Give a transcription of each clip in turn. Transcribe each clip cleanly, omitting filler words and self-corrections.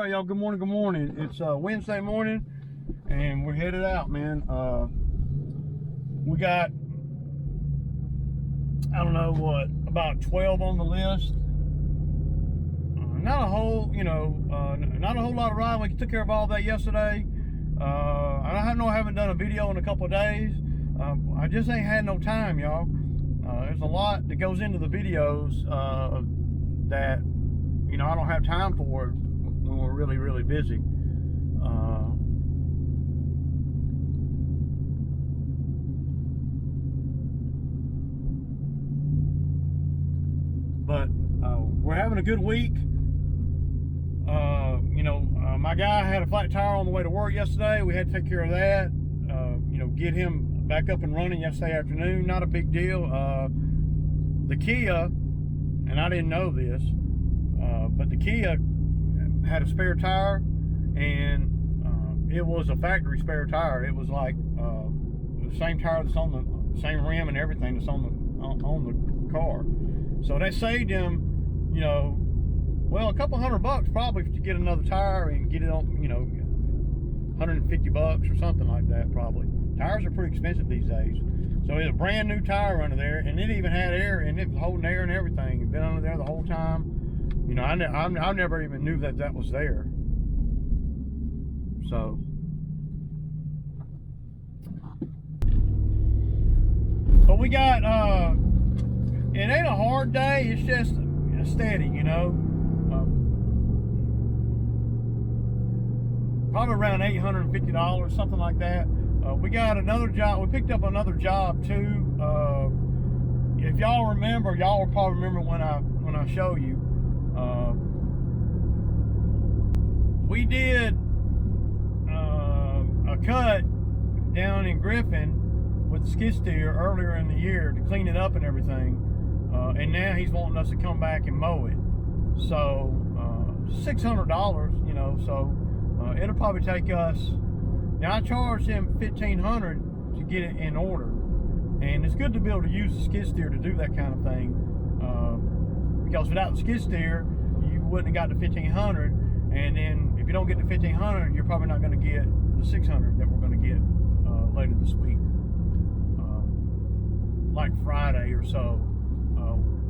All right, y'all, good morning, good morning. It's Wednesday morning, and we're headed out, man. We got, I don't know what, about 12 on the list. Not a whole, not a whole lot of riding. We took care of all that yesterday. I haven't done a video in a couple of days. I just ain't had no time, y'all. There's a lot that goes into the videos that, I don't have time for when we're really, really busy. But we're having a good week. My guy had a flat tire on the way to work yesterday. We had to take care of that. Get him back up and running yesterday afternoon. Not a big deal. The Kia, and I didn't know this, but the Kia had a spare tire, and it was a factory spare tire. It was like the same tire that's on the same rim and everything that's on the car. So that saved him, well, a couple $100 probably to get another tire and get it on, $150 or something like that probably. Tires are pretty expensive these days. So it's a brand new tire under there, and it even had air, and it was holding air and everything. It's been under there the whole time. I never even knew that was there. So. But we got, it ain't a hard day, it's just steady, probably around $850, something like that. We got another job. We picked up another job too. If y'all remember, y'all will probably remember when I show you. We did a cut down in Griffin with the skid steer earlier in the year to clean it up and everything. And now he's wanting us to come back and mow it. So $600, so it'll probably take us. Now I charged him $1,500 to get it in order, and it's good to be able to use the skid steer to do that kind of thing. Because without the skid steer, you wouldn't have got the $1,500, and then if you don't get the $1,500, you're probably not going to get the $600 that we're going to get later this week. Like Friday or so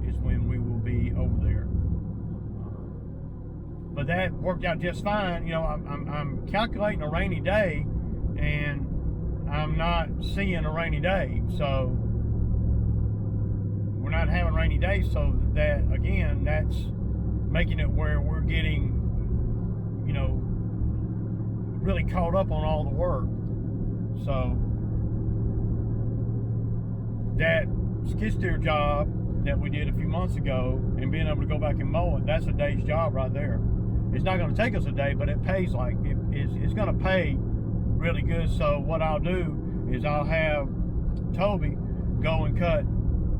is when we will be over there. But that worked out just fine. I'm calculating a rainy day, and I'm not seeing a rainy day. So we're not having rainy days. So that, again, that's making it where we're getting, really caught up on all the work. So that skid steer job that we did a few months ago and being able to go back and mow it, that's a day's job right there. It's not going to take us a day, but it pays like it's going to pay really good. So what I'll do is I'll have Toby go and cut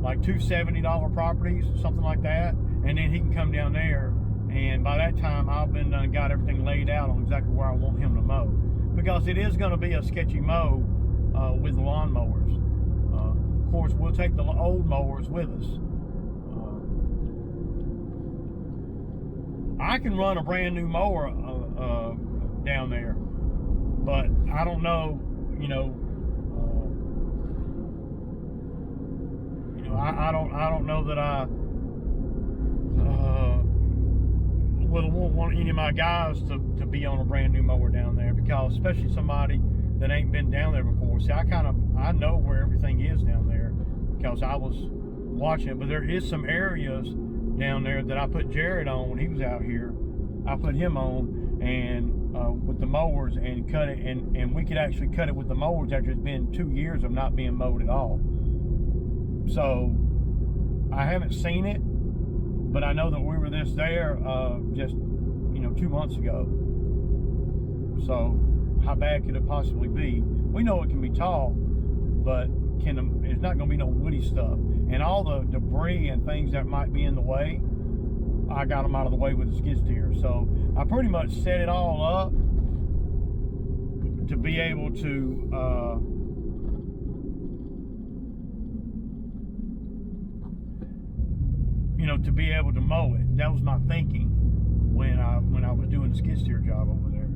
like two $70 properties, something like that, and then he can come down there, and by that time I've been done got everything laid out on exactly where I want him to mow, because it is going to be a sketchy mow with the lawn mowers. Of course, we'll take the old mowers with us. I can run a brand new mower down there, but I don't know, I don't know that I would want any of my guys to be on a brand new mower down there, because especially somebody that ain't been down there before. See, I know where everything is down there because I was watching it, but there is some areas down there that I put Jared on when he was out here. I put him on and with the mowers and cut it, and we could actually cut it with the mowers after it's been 2 years of not being mowed at all. So I haven't seen it, but I know that we were just there just 2 months ago. So how bad could it possibly be? We know it can be tall, but it's not going to be no woody stuff. And all the debris and things that might be in the way, I got them out of the way with the skid steer. So I pretty much set it all up to be able to to be able to mow it. That was my thinking when I was doing doing the skid steer job over there.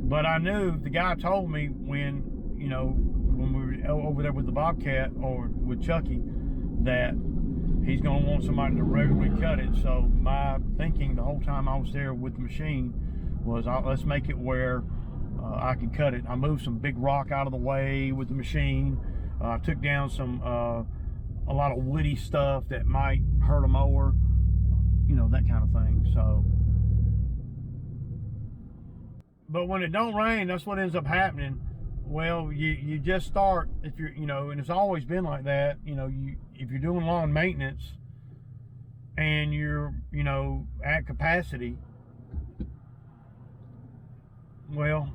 But I knew, the guy told me when, you know, when we were over there with the Bobcat or with Chucky, that he's going to want somebody to regularly cut it. So my thinking the whole time I was there with the machine was, let's make it where I can cut it. I moved some big rock out of the way with the machine. I took down some a lot of woody stuff that might hurt a mower, you know, that kind of thing. So, but when it don't rain, that's what ends up happening. Well, you just start, if you're, you know, and it's always been like that, you know, if you're doing lawn maintenance and you're, you know, at capacity, well,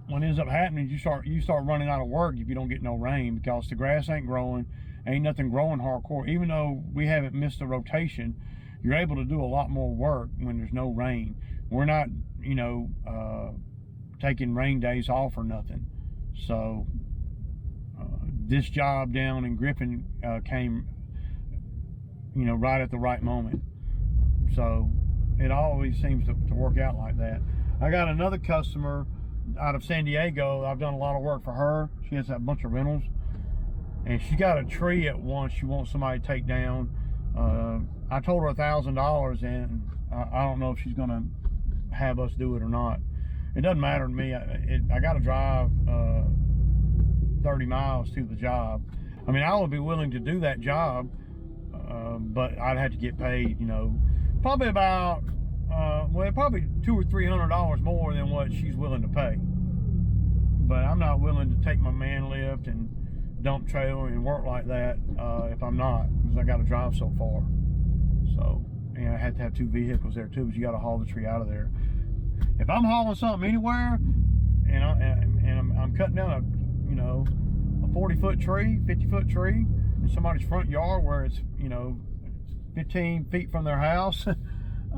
what ends up happening is you start running out of work if you don't get no rain, because the grass ain't growing, ain't nothing growing hardcore. Even though we haven't missed a rotation, you're able to do a lot more work when there's no rain. We're not, you know, taking rain days off or nothing. So this job down in Griffin came, you know, right at the right moment. So it always seems to work out like that. I got another customer out of San Diego. I've done a lot of work for her. She has that bunch of rentals, and she got a tree at once she wants somebody to take down. I told her $1,000, and I don't know if she's gonna have us do it or not. It doesn't matter to me. I got to drive 30 miles to the job. I mean, I would be willing to do that job, but I'd have to get paid, you know, probably about well, probably $200 or $300 more than what she's willing to pay. But I'm not willing to take my man lift and dump trailer and work like that if I'm not, because I got to drive so far. So, and I had to have 2 vehicles there too, because you got to haul the tree out of there. If I'm hauling something anywhere and I'm cutting down a, you know, a 40-foot tree, 50-foot tree in somebody's front yard where it's, you know, 15 feet from their house,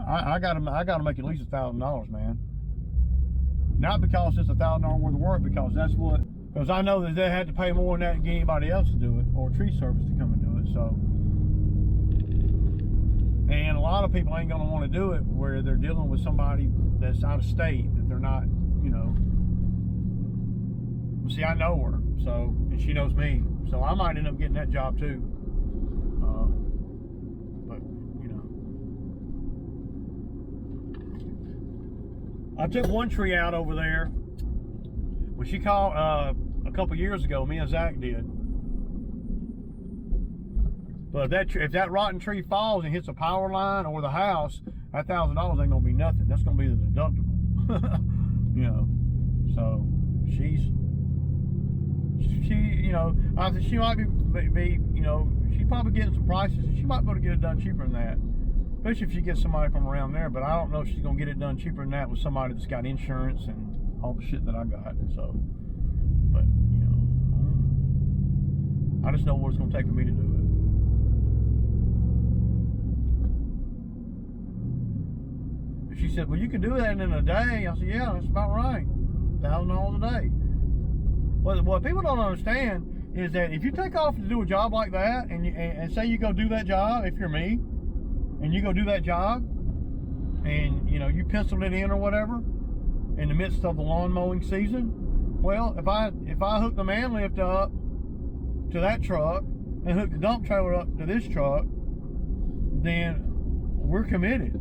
I gotta make at least $1,000, man. Not because it's $1,000 worth of work, because I know that they had to pay more than that to get anybody else to do it, or tree service to come and do it. So, and a lot of people ain't gonna want to do it where they're dealing with somebody that's out of state, that they're not, you know. See, I know her, so, and she knows me, so I might end up getting that job too. But you know, I took one tree out over there when she called a couple years ago. Me and Zach did. But if that rotten tree falls and hits a power line or the house, that $1,000 ain't gonna be nothing. That's gonna be the deductible. You know, so she, you know, I think she might be, you know, she's probably getting some prices, and she might be able to get it done cheaper than that, especially if she gets somebody from around there. But I don't know if she's gonna get it done cheaper than that with somebody that's got insurance and all the shit that I got. So, but you know, I just know what it's gonna take for me to do it. She said, well, you can do that in a day. I said, yeah, that's about right. $1,000 a day. Well, what people don't understand is that if you take off to do a job like that, and say you go do that job, if you're me, and you go do that job, and you know, you penciled it in or whatever, in the midst of the lawn mowing season, well, if I hook the man lift up to that truck and hook the dump trailer up to this truck, then we're committed.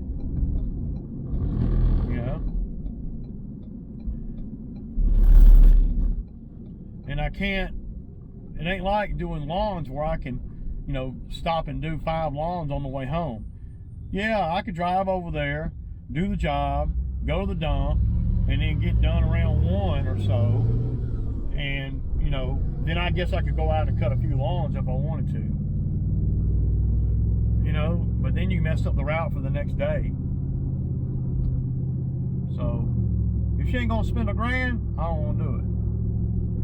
And I can't, it ain't like doing lawns where I can, you know, stop and do 5 lawns on the way home. Yeah, I could drive over there, do the job, go to the dump, and then get done around 1 or so. And, you know, then I guess I could go out and cut a few lawns if I wanted to. You know, but then you messed up the route for the next day. So, if she ain't gonna spend $1,000, I don't wanna do it.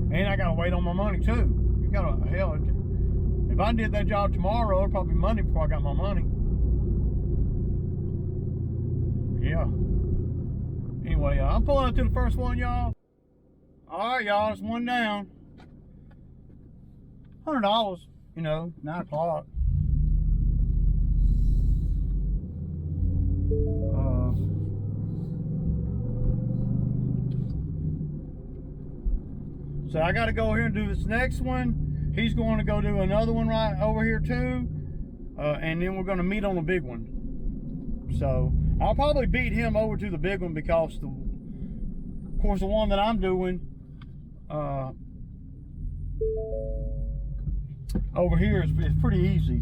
And I gotta wait on my money too. You gotta, hell, if I did that job tomorrow, it'd probably be Monday before I got my money. Yeah. Anyway, I'm pulling up to the first one, y'all. Alright, y'all, it's one down. $100, you know, 9 o'clock. So I got to go here and do this next one. He's going to go do another one right over here too. And then we're going to meet on the big one. So I'll probably beat him over to the big one because, of course, the one that I'm doing over here is pretty easy.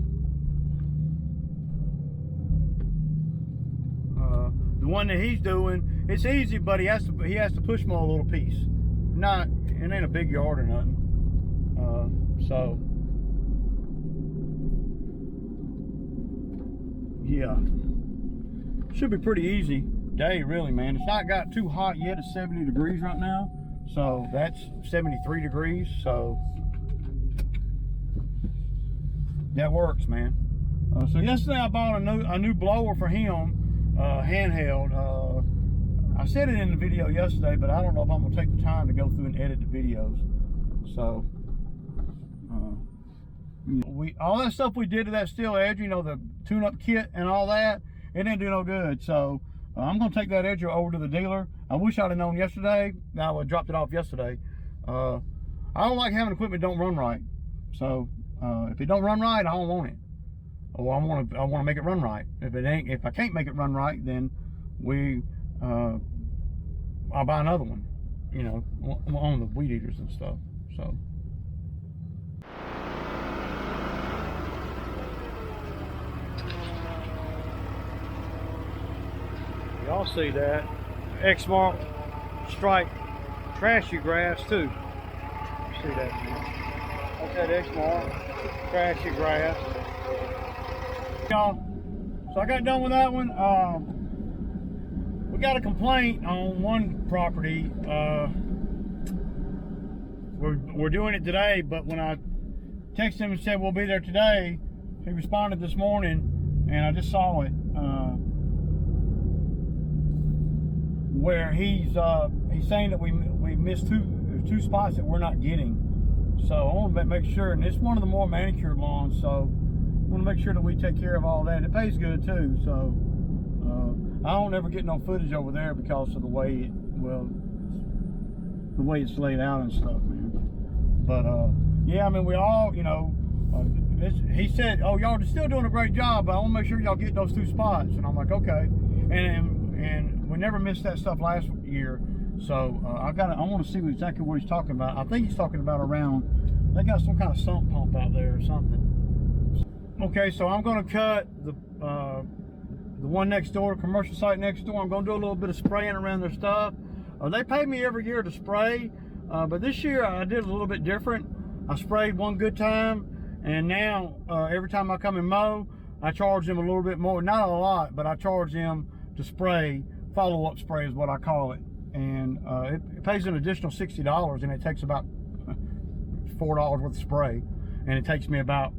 The one that he's doing, it's easy, but he has to push mow a little piece. It ain't a big yard or nothing. So yeah, should be pretty easy day, really, man. It's not got too hot yet. It's 70 degrees right now, so that's 73 degrees, so that works, man. So yesterday I bought a new blower for him, handheld. I said it in the video yesterday, but I don't know if I'm gonna take the time to go through and edit the videos. So all that stuff we did to that steel edge, you know, the tune-up kit and all that, it didn't do no good. So I'm gonna take that edger over to the dealer. I wish I'd have known yesterday. I would have dropped it off yesterday. I don't like having equipment that don't run right. So if it don't run right, I don't want it. Or I want to make it run right. If I can't make it run right, then I'll buy another one. You know, on the weed eaters and stuff. So. Y'all see that X-mark stripe trashy grass too. See that? That's that X-mark trashy grass. Y'all, so I got done with that one. We got a complaint on one property. We're doing it today, but when I texted him and said we'll be there today, he responded this morning, and I just saw it. Where he's saying that we missed two spots that we're not getting. So I want to make sure, and it's one of the more manicured lawns, so I want to make sure that we take care of all that. It pays good too, so I don't ever get no footage over there because of the way it's laid out and stuff, man. But yeah, I mean, we all, you know, he said, oh, y'all are still doing a great job, but I want to make sure y'all get those two spots. And I'm like, okay. And we never missed that stuff last year, so I want to see exactly what he's talking about. I think he's talking about around, they got some kind of sump pump out there or something. Okay, so I'm going to cut the one next door, commercial site next door. I'm going to do a little bit of spraying around their stuff. They pay me every year to spray, but this year I did a little bit different. I sprayed one good time, and now every time I come and mow, I charge them a little bit more. Not a lot, but I charge them to spray. Follow-up spray is what I call it, and it pays an additional $60, and it takes about $4 worth of spray, and it takes me about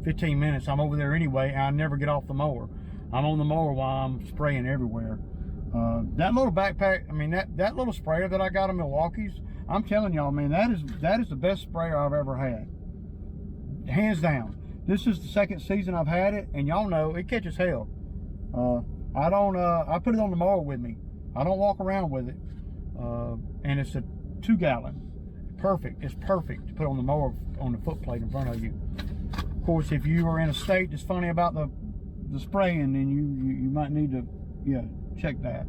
15 minutes. I'm over there anyway, and I never get off the mower. I'm on the mower while I'm spraying everywhere. That little backpack, I mean, that little sprayer that I got in Milwaukee's, I'm telling y'all, man, that is the best sprayer I've ever had, hands down. This is the second season I've had it, and y'all know it catches hell. I put it on the mower with me. I don't walk around with it. And it's a 2-gallon. Perfect. It's perfect to put on the mower on the foot plate in front of you. Of course, if you are in a state that's funny about the spraying, then you might need to, yeah, check that.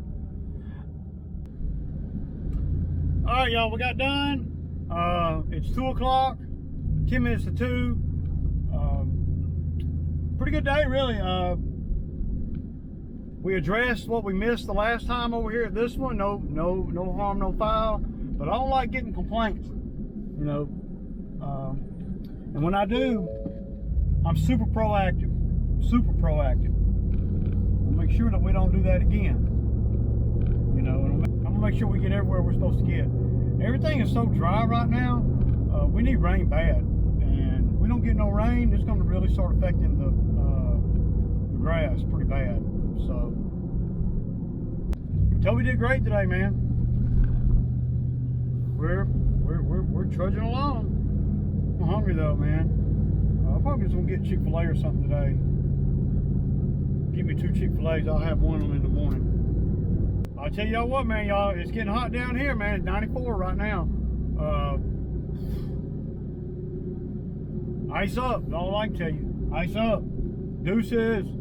All right, y'all, we got done. It's 2 o'clock, 10 minutes to 2. Pretty good day, really. We addressed what we missed the last time over here at this one. No harm, no foul. But I don't like getting complaints, you know. And when I do, I'm super proactive. Super proactive. I'll make sure that we don't do that again. You know, and I'm gonna make sure we get everywhere we're supposed to get. Everything is so dry right now. We need rain bad, and if we don't get no rain, it's gonna really start affecting the grass pretty bad. So, Toby did great today, man. We're trudging along. I'm hungry though, man. I'm probably just gonna get Chick-fil-A or something today. Give me 2 Chick-fil-A's. I'll have one of them in the morning. I'll tell y'all what, man, y'all, it's getting hot down here, man. It's 94 right now. Ice up. That's all I can tell you. Ice up. Deuces.